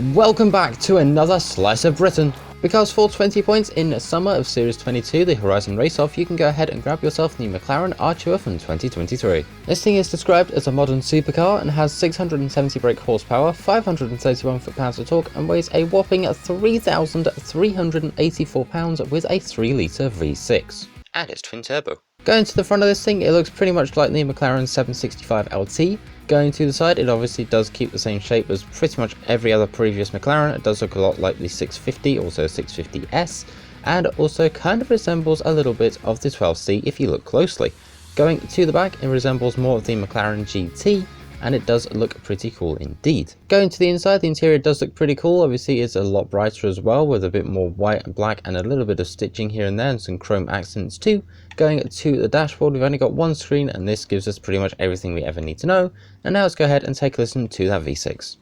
Welcome back to another Slice of Britain. Because for 20 points in summer of Series 22, the Horizon race-off, you can go ahead and grab yourself the McLaren Artura from 2023. This thing is described as a modern supercar and has 670 brake horsepower, 531 foot-pounds of torque and weighs a whopping 3,384 pounds with a 3-litre V6. And it's twin turbo. Going to the front of this thing, it looks pretty much like the McLaren 765 LT. Going to the side, it obviously does keep the same shape as pretty much every other previous McLaren. It does look a lot like the 650, also 650S, and also kind of resembles a little bit of the 12C if you look closely. Going to the back, it resembles more of the McLaren GT, and it does look pretty cool indeed. Going to the inside, the interior does look pretty cool. Obviously it's a lot brighter as well, with a bit more white and black and a little bit of stitching here and there and some chrome accents too. Going to the dashboard, we've only got one screen and this gives us pretty much everything we ever need to know. And now let's go ahead and take a listen to that V6.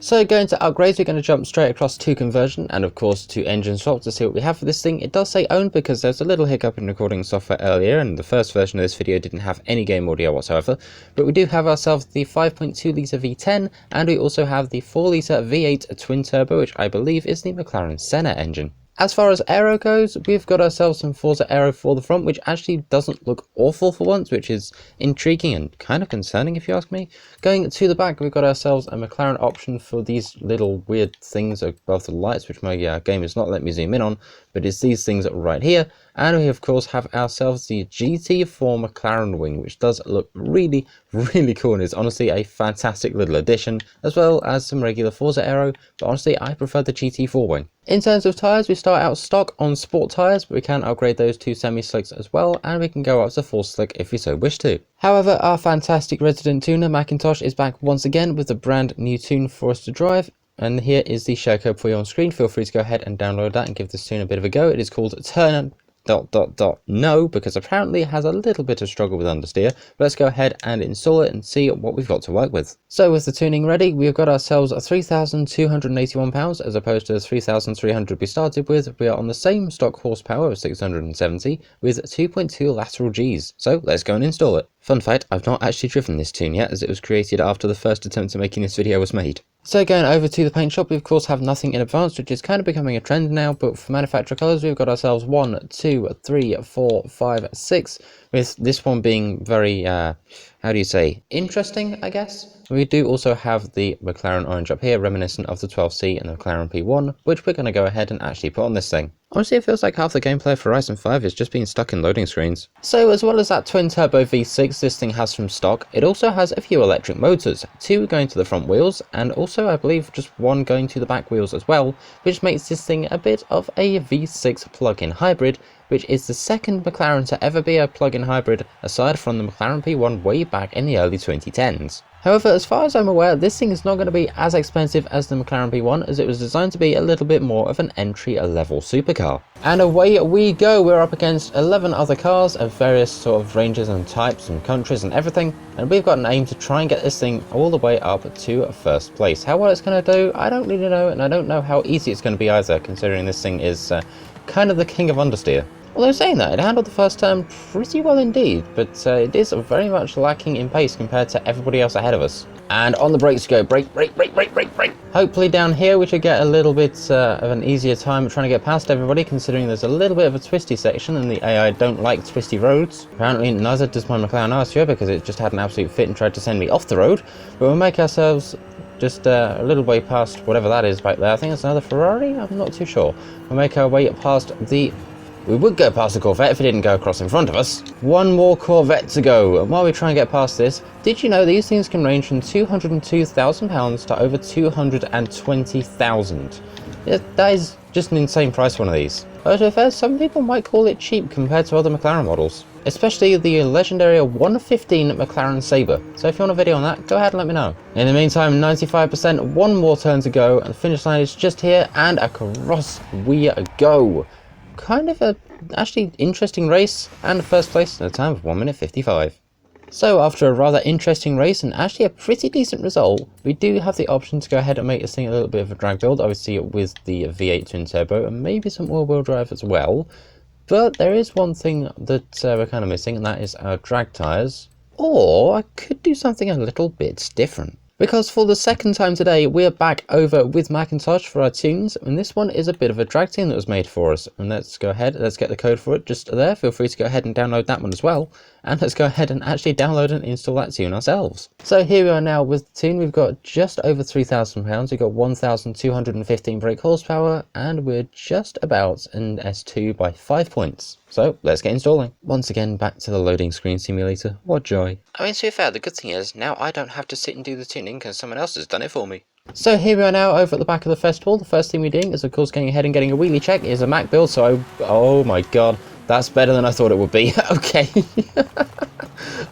So going to upgrades, we're going to jump straight across to conversion and of course to engine swap to see what we have for this thing. It does say owned because there's a little hiccup in recording software earlier and the first version of this video didn't have any game audio whatsoever. But we do have ourselves the 5.2 litre V10 and we also have the 4 litre V8 twin turbo, which I believe is the McLaren Senna engine. As far as aero goes, we've got ourselves some Forza aero for the front, which actually doesn't look awful for once, which is intriguing and kind of concerning if you ask me. Going to the back, we've got ourselves a McLaren option for these little weird things above the lights, which my game is not letting me zoom in on, but it's these things right here. And we of course have ourselves the GT4 McLaren wing, which does look really cool and is honestly a fantastic little addition, as well as some regular Forza aero, but honestly I prefer the GT4 wing. In terms of tyres, we start out stock on sport tyres, but we can upgrade those to semi-slicks as well, and we can go up to full slick if we so wish to. However, our fantastic resident tuner Macintosh is back once again with a brand new tune for us to drive. And here is the share code for you on screen. Feel free to go ahead and download that and give this tune a bit of a go. It is called Turn no, because apparently it has a little bit of struggle with understeer. But let's go ahead and install it and see what we've got to work with. So with the tuning ready, we've got ourselves 3,281 pounds as opposed to the 3,300 we started with. We are on the same stock horsepower of 670 with 2.2 lateral Gs. So let's go and install it. Fun fact, I've not actually driven this tune yet, as it was created after the first attempt at making this video was made. So going over to the paint shop, we of course have nothing in advance, which is kind of becoming a trend now, but for manufacturer colours we've got ourselves 1, 2, 3, 4, 5, 6, with this one being very, how do you say, interesting, I guess. We do also have the McLaren orange up here, reminiscent of the 12C and the McLaren P1, which we're going to go ahead and actually put on this thing. Honestly, it feels like half the gameplay of Horizon 5 is just being stuck in loading screens. So as well as that twin turbo V6 this thing has from stock, it also has a few electric motors, 2 going to the front wheels, and also I believe just 1 going to the back wheels as well, which makes this thing a bit of a V6 plug-in hybrid, which is the second McLaren to ever be a plug-in hybrid aside from the McLaren P1 way back in the early 2010s. However, as far as I'm aware, this thing is not going to be as expensive as the McLaren P1, as it was designed to be a little bit more of an entry-level supercar. And away we go, we're up against 11 other cars of various sort of ranges and types and countries and everything, and we've got an aim to try and get this thing all the way up to first place. How well it's going to do, I don't really know, and I don't know how easy it's going to be either, considering this thing is kind of the king of understeer. Although saying that, it handled the first turn pretty well indeed, but it is very much lacking in pace compared to everybody else ahead of us. And on the brakes go, brake, brake, brake, brake, brake, brake. Hopefully down here we should get a little bit of an easier time trying to get past everybody, considering there's a little bit of a twisty section and the AI don't like twisty roads. Apparently neither does my McLaren Artura, because it just had an absolute fit and tried to send me off the road. But we'll make ourselves just a little way past whatever that is back there. I think it's another Ferrari, I'm not too sure. We'll make our way past the... We would go past the Corvette if it didn't go across in front of us. One more Corvette to go, and while we try and get past this, did you know these things can range from £202,000 to over £220,000? Yeah, that is just an insane price for one of these. But to be fair, some people might call it cheap compared to other McLaren models, especially the legendary 115 McLaren Sabre. So if you want a video on that, go ahead and let me know. In the meantime, 95%, one more turn to go, and the finish line is just here, and across we go. Kind of a actually interesting race, and first place at a time of 1 minute 55. So after a rather interesting race and actually a pretty decent result, we do have the option to go ahead and make this thing a little bit of a drag build, obviously with the V8 twin turbo and maybe some all-wheel drive as well. But there is one thing that we're kind of missing, and that is our drag tyres. Or I could do something a little bit different. Because for the second time today, we're back over with Macintosh for our tunes, and this one is a bit of a drag tune that was made for us. And let's go ahead, let's get the code for it just there. Feel free to go ahead and download that one as well. And let's go ahead and actually download and install that tune ourselves. So here we are now with the tune. We've got just over £3,000. We've got 1,215 brake horsepower, and we're just about an S2 by 5 points. So let's get installing. Once again, back to the loading screen simulator. What joy. I mean, to be fair, the good thing is now I don't have to sit and do the tuning because someone else has done it for me. So here we are now over at the back of the festival. The first thing we're doing is, of course, going ahead and getting a wheelie check. It is a Mac build, so oh my god, that's better than I thought it would be. Okay.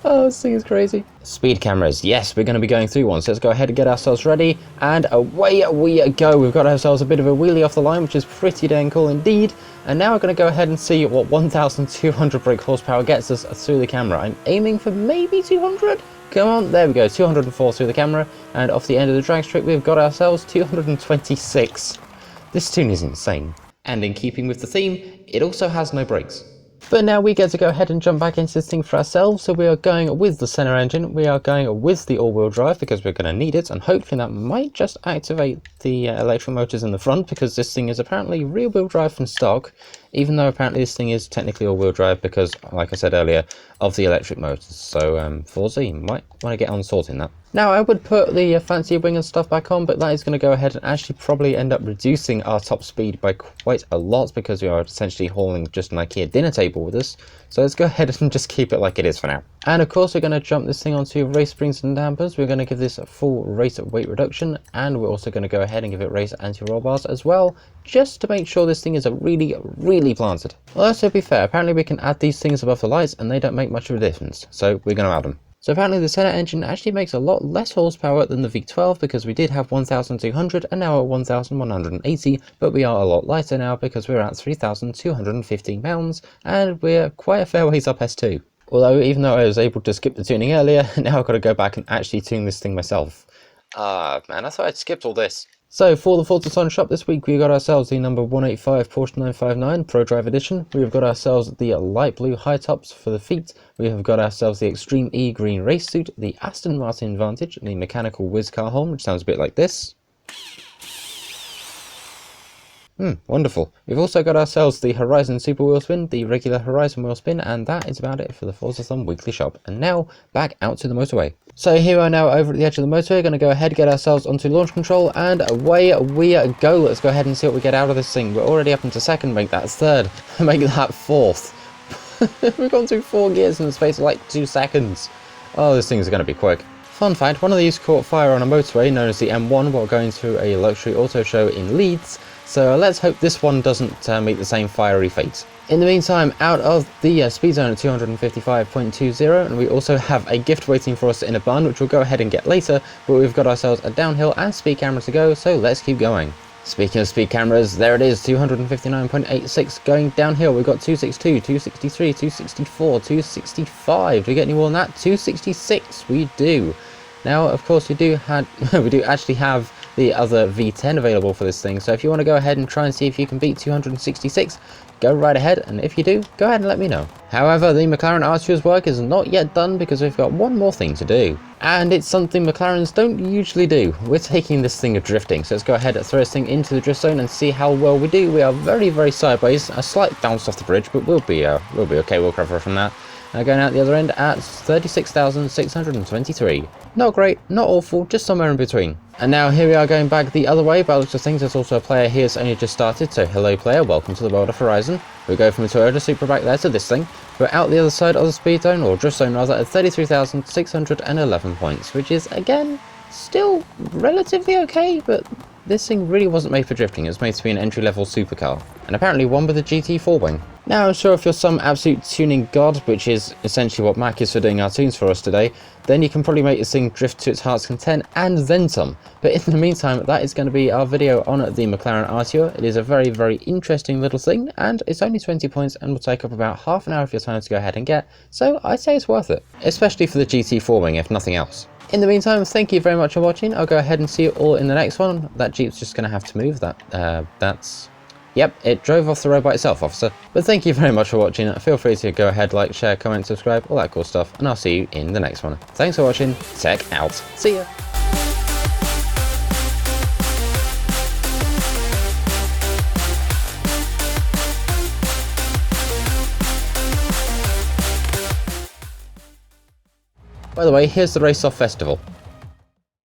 Oh, this thing is crazy. Speed cameras. Yes, we're going to be going through one. So let's go ahead and get ourselves ready. And away we go. We've got ourselves a bit of a wheelie off the line, which is pretty dang cool indeed. And now we're going to go ahead and see what 1,200 brake horsepower gets us through the camera. I'm aiming for maybe 200. Come on, there we go. 204 through the camera. And off the end of the drag strip, we've got ourselves 226. This tune is insane. And in keeping with the theme, it also has no brakes. But now we get to go ahead and jump back into this thing for ourselves. So we are going with the Senna engine. We are going with the all-wheel drive because we're going to need it. And hopefully that might just activate the electric motors in the front, because this thing is apparently rear-wheel drive from stock. Even though apparently this thing is technically all-wheel drive because, like I said earlier, of the electric motors. So Forza, you might want to get on sorting that. Now I would put the fancy wing and stuff back on, but that is going to go ahead and actually probably end up reducing our top speed by quite a lot, because we are essentially hauling just an IKEA dinner table with us. So let's go ahead and just keep it like it is for now. And of course we're going to jump this thing onto race springs and dampers. We're going to give this a full race weight reduction, and we're also going to go ahead and give it race anti-roll bars as well, just to make sure this thing is really planted. Well, to be fair, apparently we can add these things above the lights and they don't make much of a difference, so we're going to add them. So apparently the Senna engine actually makes a lot less horsepower than the V12, because we did have 1,200 and now at 1,180, but we are a lot lighter now because we're at 3,215 pounds and we're quite a fair ways up S2. Although, even though I was able to skip the tuning earlier, now I've got to go back and actually tune this thing myself. Man, I thought I'd skipped all this. So for the Forza Horizon shop this week, we got ourselves the number 185 Porsche 959 Pro Drive Edition. We have got ourselves the light blue high tops for the feet. We have got ourselves the Extreme E green race suit, the Aston Martin Vantage, the mechanical whiz car horn, which sounds a bit like this. Wonderful. We've also got ourselves the Horizon Super Wheel Spin, the regular Horizon Wheel Spin, and that is about it for the Forza Horizon weekly shop. And now, back out to the motorway. So here we are now over at the edge of the motorway. We're going to go ahead, get ourselves onto launch control, and away we go. Let's go ahead and see what we get out of this thing. We're already up into second, make that third, make that fourth. We've gone through 4 gears in the space of like 2 seconds. Oh, this thing's going to be quick. Fun fact, one of these caught fire on a motorway known as the M1 while going through a luxury auto show in Leeds. So let's hope this one doesn't meet the same fiery fate. In the meantime, out of the speed zone at 255.20, and we also have a gift waiting for us in a bun, which we'll go ahead and get later, but we've got ourselves a downhill and speed camera to go, so let's keep going. Speaking of speed cameras, there it is, 259.86 going downhill. We've got 262, 263, 264, 265. Do we get any more than that? 266, we do. Now, of course, we do actually have the other V10 available for this thing, so if you want to go ahead and try and see if you can beat 266, go right ahead, and if you do, go ahead and let me know. However, the McLaren Artura's work is not yet done because we've got one more thing to do. And it's something McLarens don't usually do. We're taking this thing of drifting, so let's go ahead and throw this thing into the drift zone and see how well we do. We are very sideways, a slight bounce off the bridge, but we'll be okay, we'll recover from that. Going out the other end at 36,623. Not great, not awful, just somewhere in between. And now here we are going back the other way. By the looks of things, there's also a player here that's only just started, so hello player, welcome to the world of Horizon. We go from a Toyota Supra back there to this thing. We're out the other side of the speed zone, or drift zone rather, at 33,611 points, which is, again, still relatively okay, but this thing really wasn't made for drifting. It was made to be an entry-level supercar, and apparently one with a GT4 wing. Now, I'm sure if you're some absolute tuning god, which is essentially what Mac is for doing our tunes for us today, then you can probably make this thing drift to its heart's content and then some. But in the meantime, that is going to be our video on the McLaren Artura. It is a very interesting little thing, and it's only 20 points and will take up about half an hour of your time to go ahead and get, so I'd say it's worth it, especially for the GT4 wing, if nothing else. In the meantime, thank you very much for watching. I'll go ahead and see you all in the next one. That Jeep's just going to have to move. Yep, it drove off the road by itself, officer. But thank you very much for watching. Feel free to go ahead, like, share, comment, subscribe, all that cool stuff, and I'll see you in the next one. Thanks for watching. Tech out. See ya. By the way, here's the Race Off Festival.